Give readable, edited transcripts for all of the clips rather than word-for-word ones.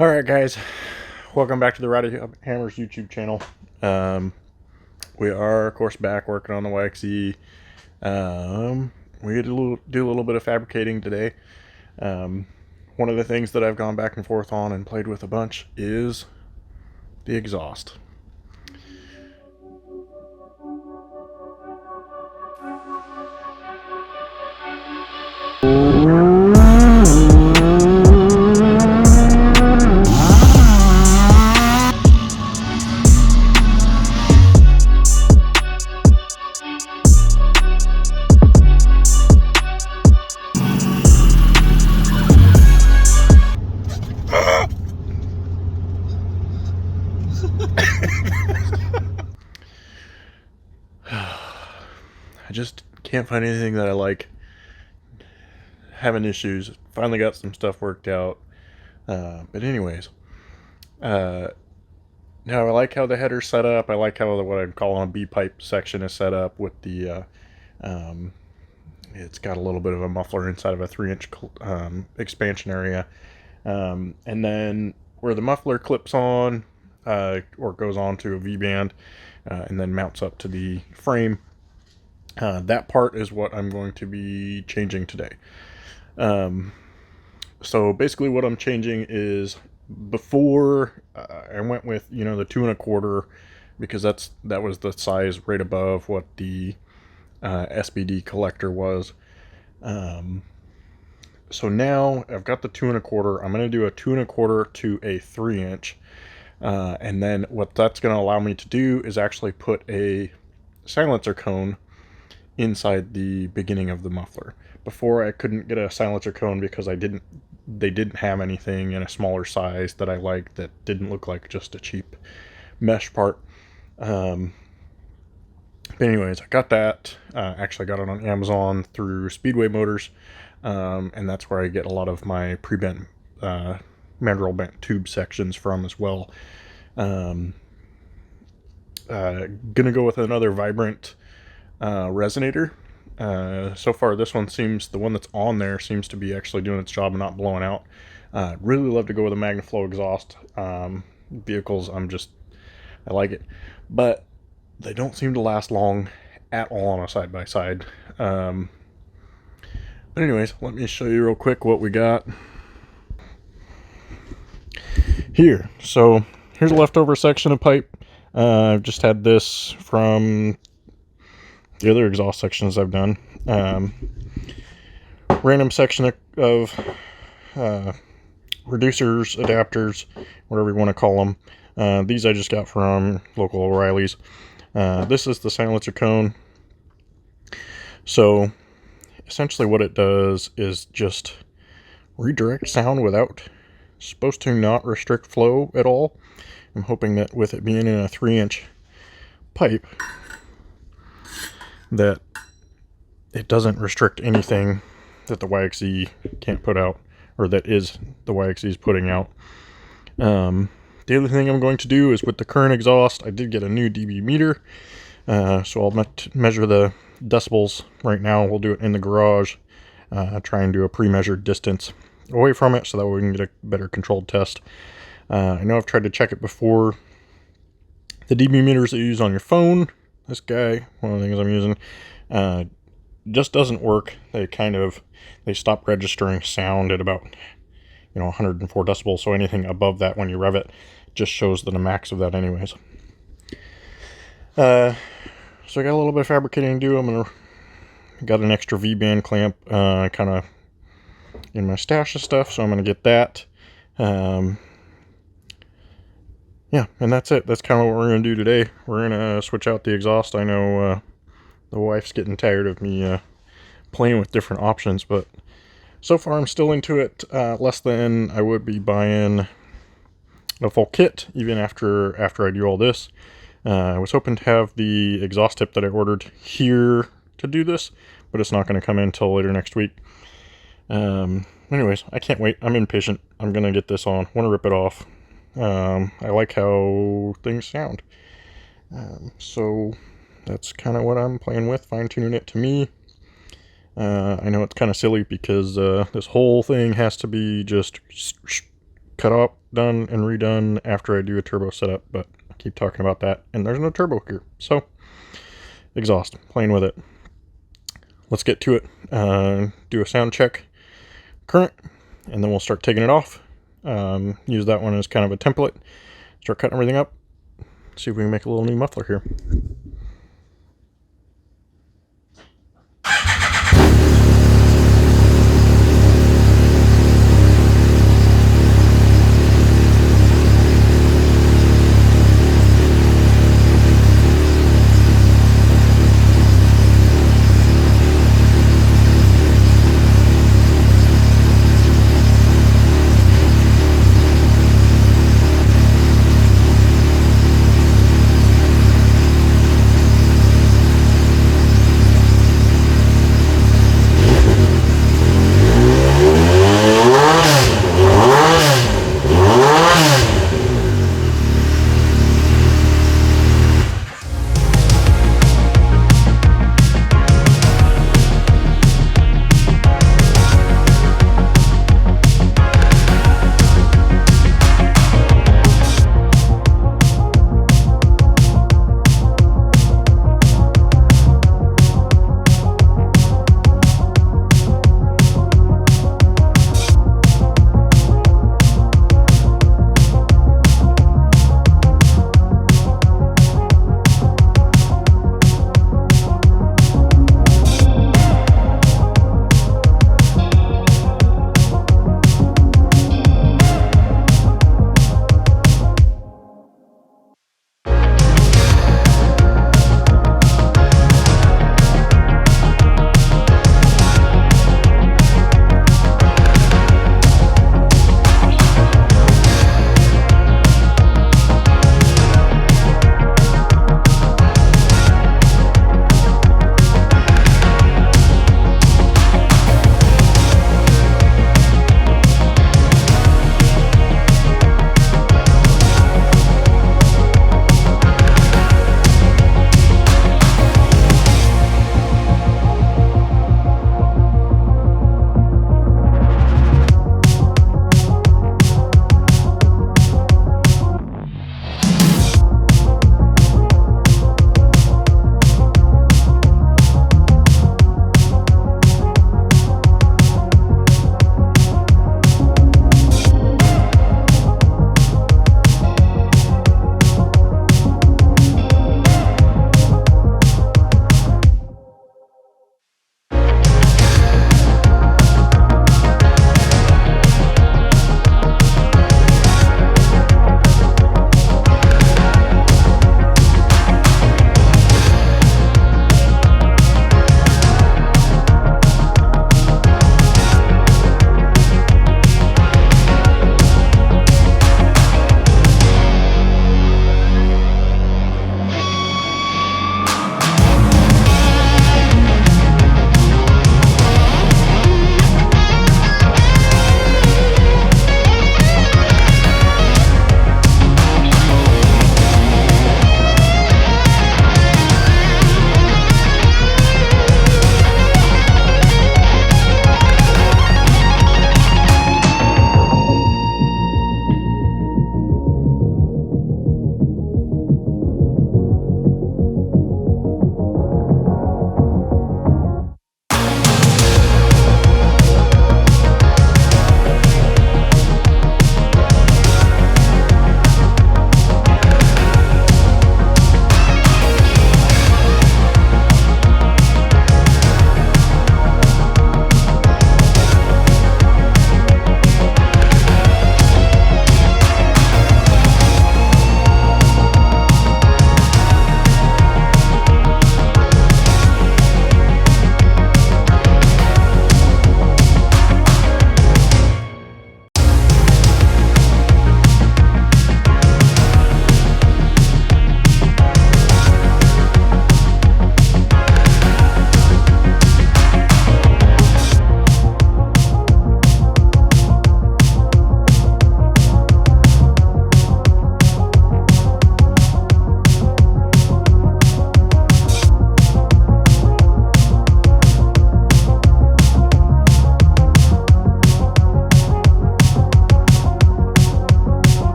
Alright guys, welcome back to the Rowdy Hammers YouTube channel. We are of course back working on the YXZ. We get to do a little bit of fabricating today. One of the things that I've gone back and forth on and played with a bunch is the exhaust. I just can't find anything that I like. Having issues. Finally got some stuff worked out. But anyways, now I like how the header's set up. I like how what I'd call a B-pipe section is set up with the it's got a little bit of a muffler inside of a 3-inch expansion area. And then where the muffler clips on or goes on to a V-band and then mounts up to the frame, that part is what I'm going to be changing today. So basically what I'm changing is, before I went with, the 2 1/4, because that was the size right above what the SBD collector was. So now I've got the 2 1/4. I'm going to do a 2 1/4 to a 3-inch. And then what that's going to allow me to do is actually put a silencer cone inside the beginning of the muffler. Before, I couldn't get a silencer cone because they didn't have anything in a smaller size that I liked that didn't look like just a cheap mesh part. But anyways, I got that. Actually got it on Amazon through Speedway Motors, and that's where I get a lot of my pre-bent mandrel bent tube sections from as well. Gonna go with another Vibrant resonator. So far this one the one that's on there seems to be actually doing its job and not blowing out. Really love to go with a MagnaFlow exhaust vehicles. I like it, but they don't seem to last long at all on a side-by-side. But anyways, let me show you real quick what we got here. So here's a leftover section of pipe. I've just had this from the other exhaust sections I've done. Random section of reducers, adapters, whatever you want to call them. These I just got from local O'Reilly's. This is the silencer cone. So essentially what it does is just redirect sound without, supposed to not restrict flow at all. I'm hoping that with it being in a 3-inch pipe, that it doesn't restrict anything that the YXZ can't put out, or that is the YXZ's putting out. The other thing I'm going to do is, with the current exhaust, I did get a new dB meter, so I'll measure the decibels right now. We'll do it in the garage, try and do a pre-measured distance away from it so that we can get a better controlled test. I know I've tried to check it before. The dB meters that you use on your phone, this guy, one of the things I'm using, just doesn't work. They stop registering sound at about 104 decibels, so anything above that when you rev it just shows the max of that anyways. So I got a little bit of fabricating to do. Got an extra V-band clamp kind of in my stash of stuff, so I'm gonna get that. Yeah, and that's it. That's kind of what we're going to do today. We're going to switch out the exhaust. I know the wife's getting tired of me playing with different options, but so far I'm still into it. Less than I would be buying a full kit, even after I do all this. I was hoping to have the exhaust tip that I ordered here to do this, but it's not going to come in until later next week. Anyways, I can't wait. I'm impatient. I'm going to get this on. Want to rip it off. I like how things sound. So that's kind of what I'm playing with, fine-tuning it to me. I know it's kind of silly because this whole thing has to be just cut done and redone after I do a turbo setup, but I keep talking about that, and there's no turbo here. So, exhaust, playing with it. Let's get to it. Do a sound check, current, and then we'll start taking it off. Use that one as kind of a template. Start cutting everything up. See if we can make a little new muffler here.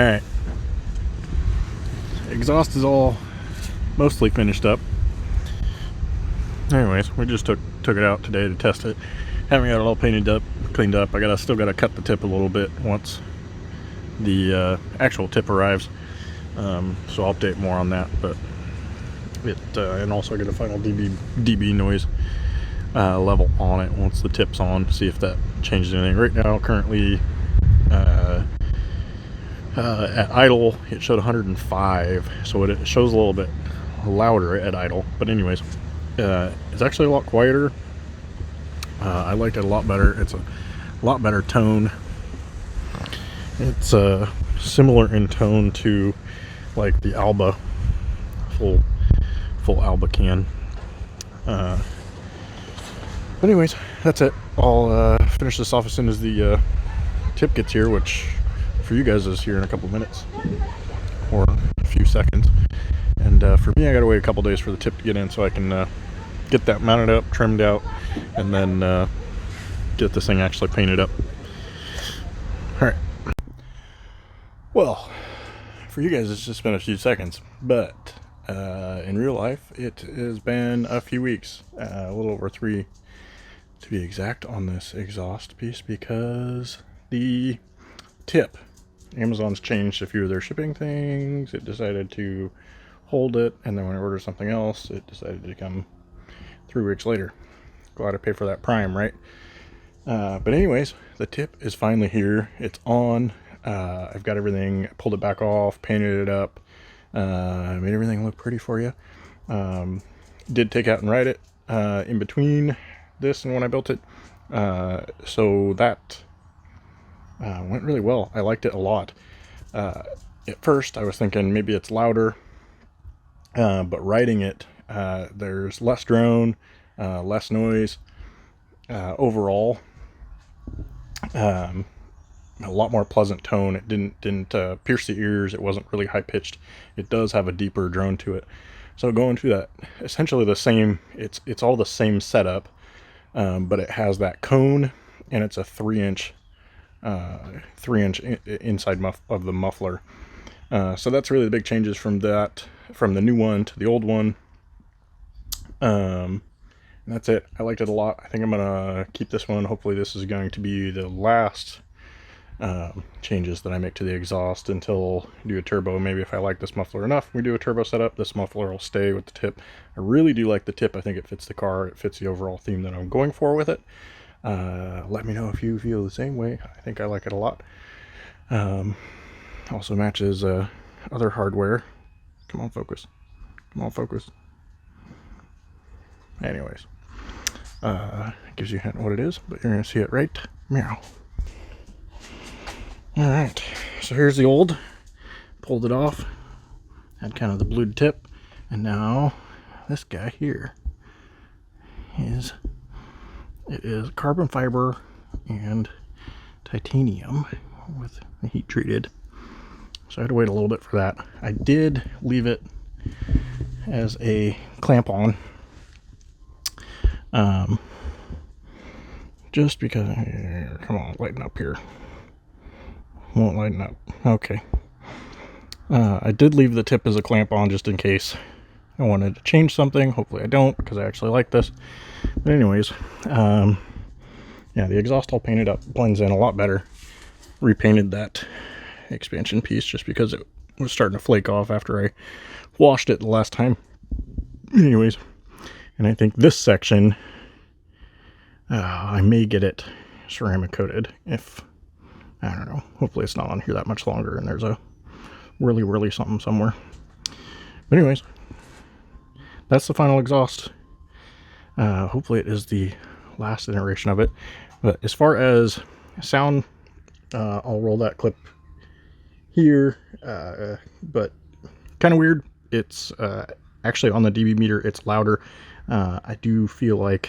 Alright. Exhaust is all mostly finished up. Anyways, we just took it out today to test it. Haven't got it all painted up, cleaned up. Still gotta cut the tip a little bit once the actual tip arrives. So I'll update more on that. But and also get a final dB noise level on it once the tip's on. See if that changes anything. Right now, currently at idle, it showed 105, so it shows a little bit louder at idle. But anyways, it's actually a lot quieter. I liked it a lot better. It's a lot better tone. It's similar in tone to like the Alba full Alba can. But anyways, that's it. I'll finish this off as soon as the tip gets here, which for you guys is here in a couple minutes or a few seconds. And for me, I gotta wait a couple days for the tip to get in so I can get that mounted up, trimmed out, and then get this thing actually painted up. Alright. Well, for you guys it's just been a few seconds, but in real life it has been a few weeks, a little over 3 to be exact on this exhaust piece, because the tip, Amazon's changed a few of their shipping things. It decided to hold it, and then when I ordered something else, it decided to come 3 weeks later. Glad I paid for that Prime, right? But anyways, the tip is finally here. It's on. I've got everything, pulled it back off, painted it up, made everything look pretty for you. Did take out and ride it in between this and when I built it. So that went really well. I liked it a lot. At first I was thinking maybe it's louder, but riding it, there's less drone, less noise, overall a lot more pleasant tone. It didn't pierce the ears. It wasn't really high pitched. It does have a deeper drone to it. So going to that, essentially the same, it's all the same setup, but it has that cone, and it's a 3-inch inside of the muffler. So that's really the big changes from the new one to the old one. And that's it. I liked it a lot. I think I'm gonna keep this one. Hopefully this is going to be the last changes that I make to the exhaust until I do a turbo. Maybe if I like this muffler enough, we do a turbo setup. This muffler will stay with the tip. I really do like the tip. I think it fits the car. It fits the overall theme that I'm going for with it. Let me know if you feel the same way. I think I like it a lot. Also matches other hardware. Come on, focus. Come on, focus. Anyways, gives you a hint what it is, but you're gonna see it right meow. Alright, so here's the old. Pulled it off, had kind of the blued tip, and now this guy here is carbon fiber and titanium with the heat treated. So I had to wait a little bit for that. I did leave it as a clamp on, just because, come on, lighten up here. Won't lighten up. Okay. I did leave the tip as a clamp on just in case I wanted to change something. Hopefully I don't, because I actually like this. But anyways, yeah, the exhaust all painted up, blends in a lot better. Repainted that expansion piece just because it was starting to flake off after I washed it the last time. Anyways, and I think this section, I may get it ceramic coated if, I don't know, hopefully it's not on here that much longer and there's a whirly something somewhere. But anyways, that's the final exhaust. Hopefully it is the last iteration of it. But as far as sound, I'll roll that clip here, but kind of weird. It's actually on the dB meter, it's louder. I do feel like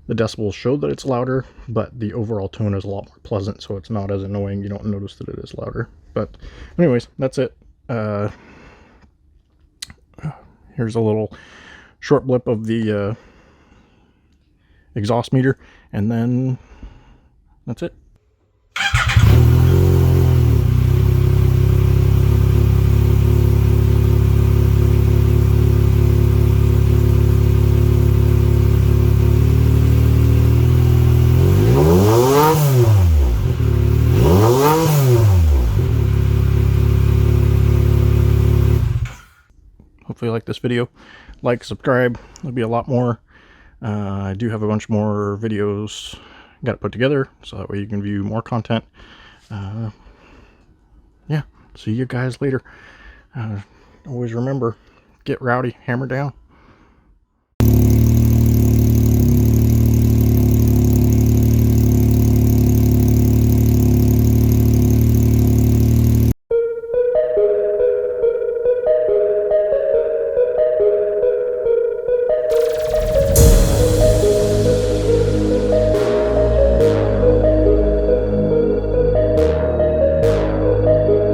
the decibels show that it's louder, but the overall tone is a lot more pleasant, so it's not as annoying. You don't notice that it is louder. But anyways, that's it. Here's a little short blip of the exhaust meter, and then that's it. you like this video, like, subscribe. There'll be a lot more. I do have a bunch more videos got to put together, so that way you can view more content. Yeah, see you guys later. Always remember, get rowdy, hammer down.